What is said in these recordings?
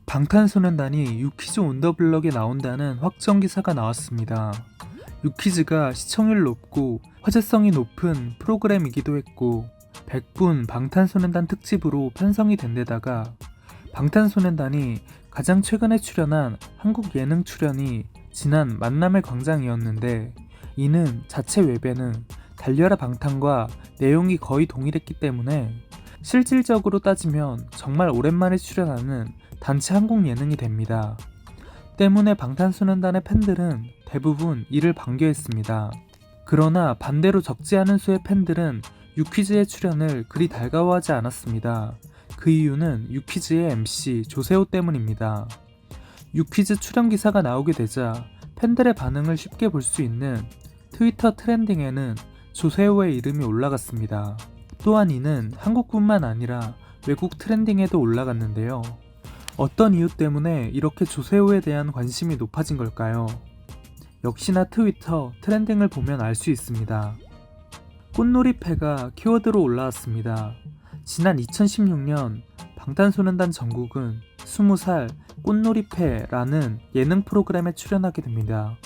방탄소년단이 유퀴즈 온 더 블럭에 나온다는 확정 기사가 나왔습니다. 유퀴즈가 시청률 높고 화제성이 높은 프로그램이기도 했고 100분 방탄소년단 특집으로 편성이 된 데다가 방탄소년단이 가장 최근에 출연한 한국 예능 출연이 지난 만남의 광장이었는데, 이는 자체 웹에는 달려라 방탄과 내용이 거의 동일했기 때문에 실질적으로 따지면 정말 오랜만에 출연하는 단체 한국 예능이 됩니다. 때문에 방탄소년단의 팬들은 대부분 이를 반겨했습니다. 그러나 반대로 적지 않은 수의 팬들은 유퀴즈의 출연을 그리 달가워하지 않았습니다. 그 이유는 유퀴즈의 MC 조세호 때문입니다. 유퀴즈 출연 기사가 나오게 되자 팬들의 반응을 쉽게 볼 수 있는 트위터 트렌딩에는 조세호의 이름이 올라갔습니다. 또한 이는 한국뿐만 아니라 외국 트렌딩에도 올라갔는데요. 어떤 이유 때문에 이렇게 조세호에 대한 관심이 높아진 걸까요? 역시나 트위터 트렌딩을 보면 알 수 있습니다. 꽃놀이패가 키워드로 올라왔습니다. 지난 2016년 방탄소년단 정국은 20살 꽃놀이패라는 예능 프로그램에 출연하게 됩니다.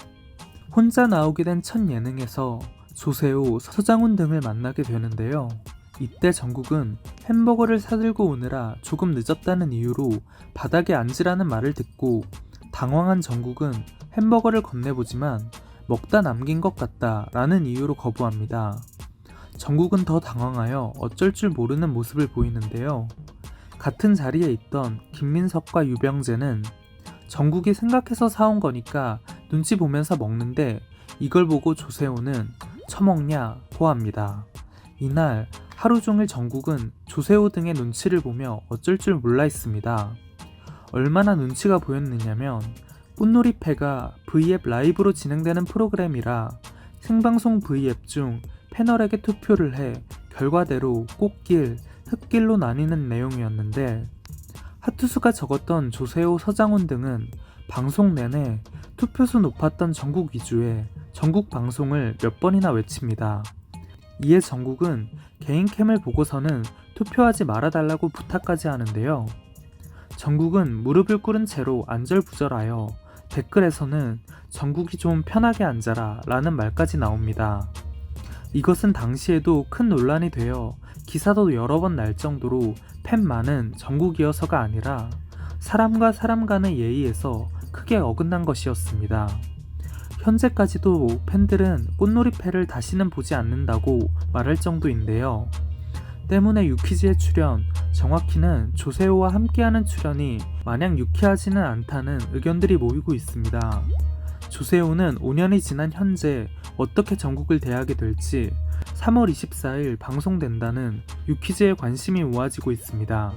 혼자 나오게 된 첫 예능에서 조세호, 서장훈 등을 만나게 되는데요. 이때 정국은 햄버거를 사들고 오느라 조금 늦었다는 이유로 바닥에 앉으라는 말을 듣고 당황한 정국은 햄버거를 건네보지만 먹다 남긴 것 같다 라는 이유로 거부합니다. 정국은 더 당황하여 어쩔 줄 모르는 모습을 보이는데요. 같은 자리에 있던 김민석과 유병재는 정국이 생각해서 사온 거니까 눈치 보면서 먹는데, 이걸 보고 조세호는 처먹냐고 합니다. 이날 하루 종일 정국은 조세호 등의 눈치를 보며 어쩔 줄 몰라 했습니다. 얼마나 눈치가 보였느냐면 꽃놀이패가 V앱 라이브로 진행되는 프로그램이라 생방송 V앱 중 패널에게 투표를 해 결과대로 꽃길, 흙길로 나뉘는 내용이었는데, 하투수가 적었던 조세호, 서장훈 등은 방송 내내 투표수 높았던 정국 위주의 전국 방송을 몇 번이나 외칩니다. 이에 정국은 개인캠을 보고서는 투표하지 말아달라고 부탁까지 하는데요. 정국은 무릎을 꿇은 채로 안절부절하여 댓글에서는 정국이 좀 편하게 앉아라 라는 말까지 나옵니다. 이것은 당시에도 큰 논란이 되어 기사도 여러 번 날 정도로 팬만은 정국이어서가 아니라 사람과 사람 간의 예의에서 크게 어긋난 것이었습니다. 현재까지도 팬들은 꽃놀이패를 다시는 보지 않는다고 말할 정도인데요. 때문에 유퀴즈의 출연, 정확히는 조세호와 함께하는 출연이 마냥 유쾌하지는 않다는 의견들이 모이고 있습니다. 조세호는 5년이 지난 현재 어떻게 정국을 대하게 될지 3월 24일 방송된다는 유퀴즈에 관심이 모아지고 있습니다.